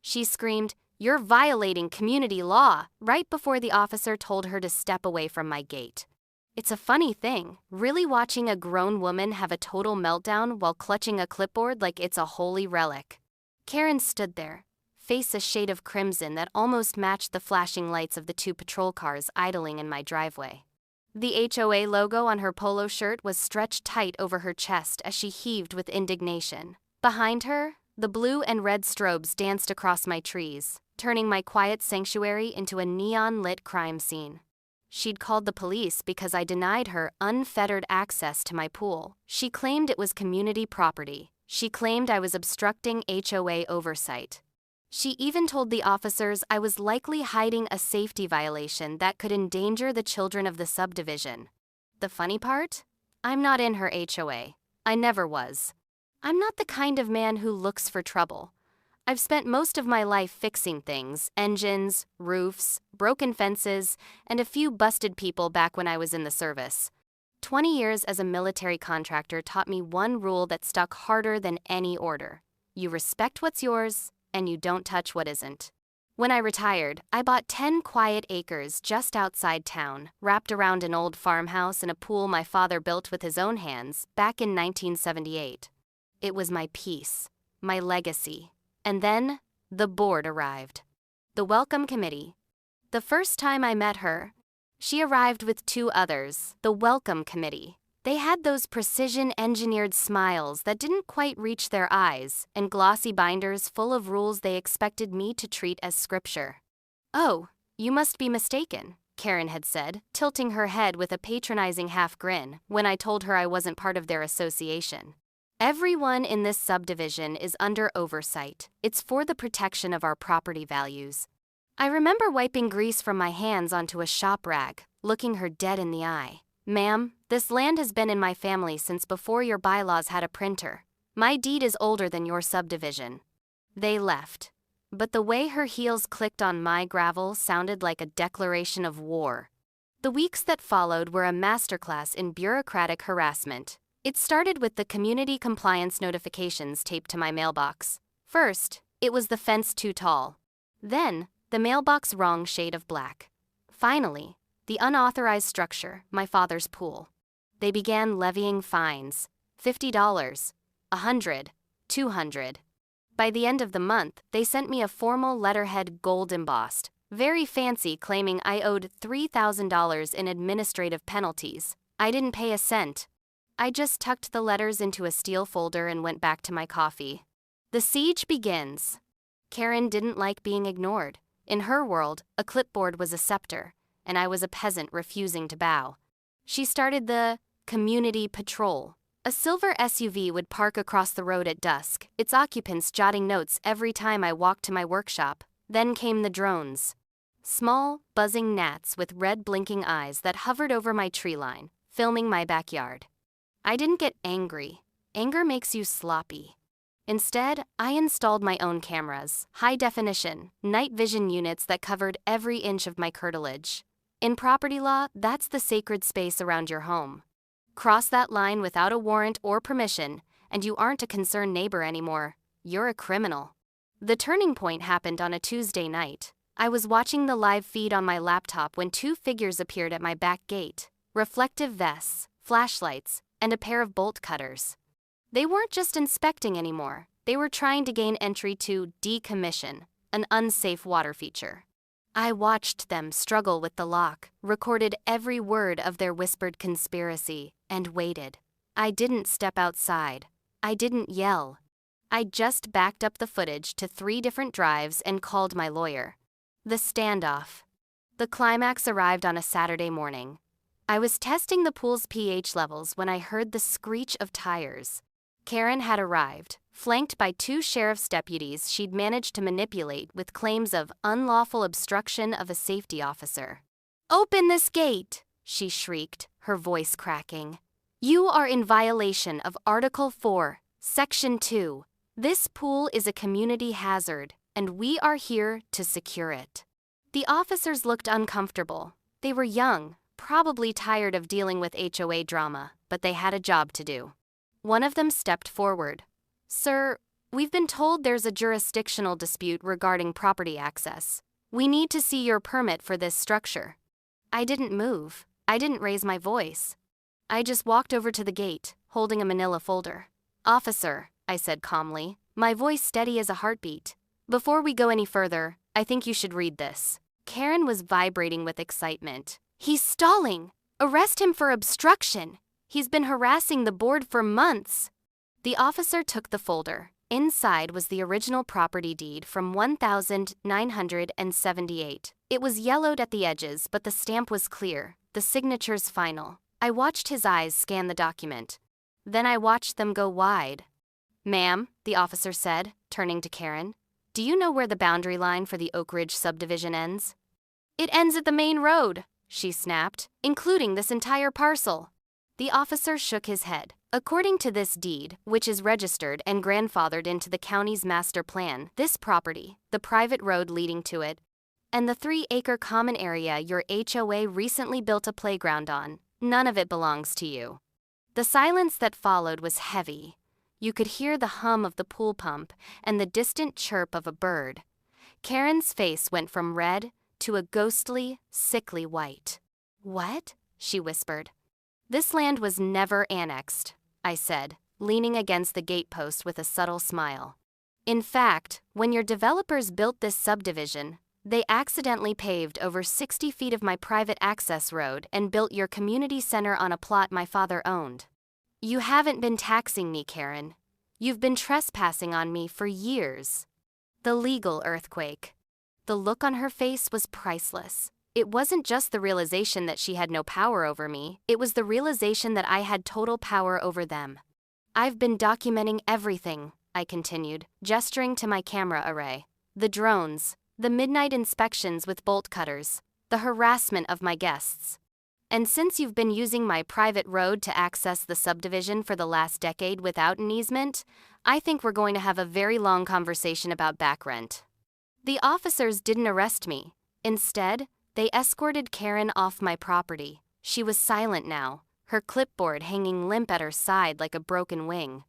She screamed, "You're violating community law," right before the officer told her to step away from my gate. It's a funny thing, really watching a grown woman have a total meltdown while clutching a clipboard like it's a holy relic. Karen stood there, face a shade of crimson that almost matched the flashing lights of the two patrol cars idling in my driveway. The HOA logo on her polo shirt was stretched tight over her chest as she heaved with indignation. Behind her, the blue and red strobes danced across my trees, turning my quiet sanctuary into a neon-lit crime scene. She'd called the police because I denied her unfettered access to my pool. She claimed it was community property. She claimed I was obstructing HOA oversight. She even told the officers I was likely hiding a safety violation that could endanger the children of the subdivision. The funny part? I'm not in her HOA. I never was. I'm not the kind of man who looks for trouble. I've spent most of my life fixing things, engines, roofs, broken fences, and a few busted people back when I was in the service. 20 years as a military contractor taught me one rule that stuck harder than any order. You respect what's yours, and you don't touch what isn't. When I retired, I bought 10 quiet acres just outside town, wrapped around an old farmhouse and a pool my father built with his own hands back in 1978. It was my peace, my legacy. And then, the board arrived. The welcome committee. The first time I met her, she arrived with 2 others, the welcome committee. They had those precision-engineered smiles that didn't quite reach their eyes, and glossy binders full of rules they expected me to treat as scripture. "Oh, you must be mistaken," Karen had said, tilting her head with a patronizing half grin when I told her I wasn't part of their association. "Everyone in this subdivision is under oversight. It's for the protection of our property values." I remember wiping grease from my hands onto a shop rag, looking her dead in the eye. "Ma'am, this land has been in my family since before your bylaws had a printer. My deed is older than your subdivision." They left. But the way her heels clicked on my gravel sounded like a declaration of war. The weeks that followed were a masterclass in bureaucratic harassment. It started with the community compliance notifications taped to my mailbox. First, it was the fence too tall. Then, the mailbox wrong shade of black. Finally, the unauthorized structure, my father's pool. They began levying fines, $50, $100, $200. By the end of the month, they sent me a formal letterhead gold embossed, very fancy, claiming I owed $3,000 in administrative penalties. I didn't pay a cent. I just tucked the letters into a steel folder and went back to my coffee. The siege begins. Karen didn't like being ignored. In her world, a clipboard was a scepter, and I was a peasant refusing to bow. She started the community patrol. A silver SUV would park across the road at dusk, its occupants jotting notes every time I walked to my workshop. Then came the drones. Small, buzzing gnats with red blinking eyes that hovered over my tree line, filming my backyard. I didn't get angry. Anger makes you sloppy. Instead, I installed my own cameras, high-definition, night vision units that covered every inch of my curtilage. In property law, that's the sacred space around your home. Cross that line without a warrant or permission, and you aren't a concerned neighbor anymore. You're a criminal. The turning point happened on a Tuesday night. I was watching the live feed on my laptop when 2 figures appeared at my back gate. Reflective vests, flashlights, and a pair of bolt cutters. They weren't just inspecting anymore. They were trying to gain entry to decommission, an unsafe water feature. I watched them struggle with the lock, recorded every word of their whispered conspiracy, and waited. I didn't step outside. I didn't yell. I just backed up the footage to 3 different drives and called my lawyer. The standoff. The climax arrived on a Saturday morning. I was testing the pool's pH levels when I heard the screech of tires. Karen had arrived, flanked by 2 sheriff's deputies she'd managed to manipulate with claims of unlawful obstruction of a safety officer. "Open this gate!" she shrieked, her voice cracking. "You are in violation of Article 4, Section 2. This pool is a community hazard, and we are here to secure it." The officers looked uncomfortable. They were young, probably tired of dealing with HOA drama, but they had a job to do. One of them stepped forward. "Sir, We've been told there's a jurisdictional dispute regarding property access. We need to see your permit for this structure. I didn't move. I didn't raise my voice. I just walked over to the gate, holding a manila folder. Officer, I said calmly, my voice steady as a heartbeat. Before we go any further, I think you should read this. Karen was vibrating with excitement. He's stalling! Arrest him for obstruction! He's been harassing the board for months! The officer took the folder. Inside was the original property deed from 1978. It was yellowed at the edges, but the stamp was clear, the signature's final. I watched his eyes scan the document. Then I watched them go wide. Ma'am, the officer said, turning to Karen, do you know where the boundary line for the Oak Ridge subdivision ends? It ends at the main road, she snapped, including this entire parcel. The officer shook his head. According to this deed, which is registered and grandfathered into the county's master plan, this property, the private road leading to it, and the 3-acre common area your HOA recently built a playground on, none of it belongs to you. The silence that followed was heavy. You could hear the hum of the pool pump and the distant chirp of a bird. Karen's face went from red to a ghostly, sickly white. What? She whispered. This land was never annexed, I said, leaning against the gatepost with a subtle smile. In fact, when your developers built this subdivision, they accidentally paved over 60 feet of my private access road and built your community center on a plot my father owned. You haven't been taxing me, Karen. You've been trespassing on me for years. The legal earthquake. The look on her face was priceless. It wasn't just the realization that she had no power over me, it was the realization that I had total power over them. I've been documenting everything, I continued, gesturing to my camera array. The drones, the midnight inspections with bolt cutters, the harassment of my guests. And since you've been using my private road to access the subdivision for the last decade without an easement, I think we're going to have a very long conversation about back rent. The officers didn't arrest me. Instead, they escorted Karen off my property. She was silent now, her clipboard hanging limp at her side like a broken wing.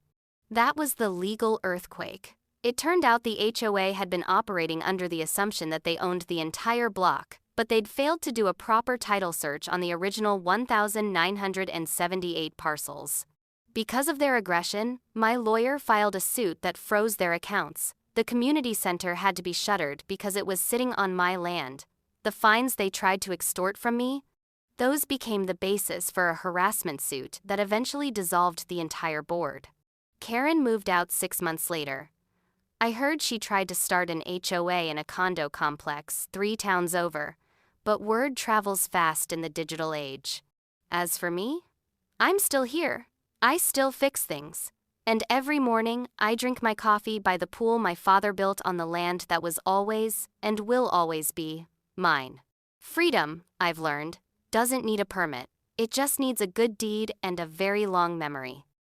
That was the legal earthquake. It turned out the HOA had been operating under the assumption that they owned the entire block, but they'd failed to do a proper title search on the original 1,978 parcels. Because of their aggression, my lawyer filed a suit that froze their accounts. The community center had to be shuttered because it was sitting on my land. The fines they tried to extort from me, those became the basis for a harassment suit that eventually dissolved the entire board. Karen moved out 6 months later. I heard she tried to start an HOA in a condo complex 3 towns over, but word travels fast in the digital age. As for me, I'm still here. I still fix things. And every morning, I drink my coffee by the pool my father built on the land that was always, and will always be, mine. Freedom, I've learned, doesn't need a permit. It just needs a good deed and a very long memory.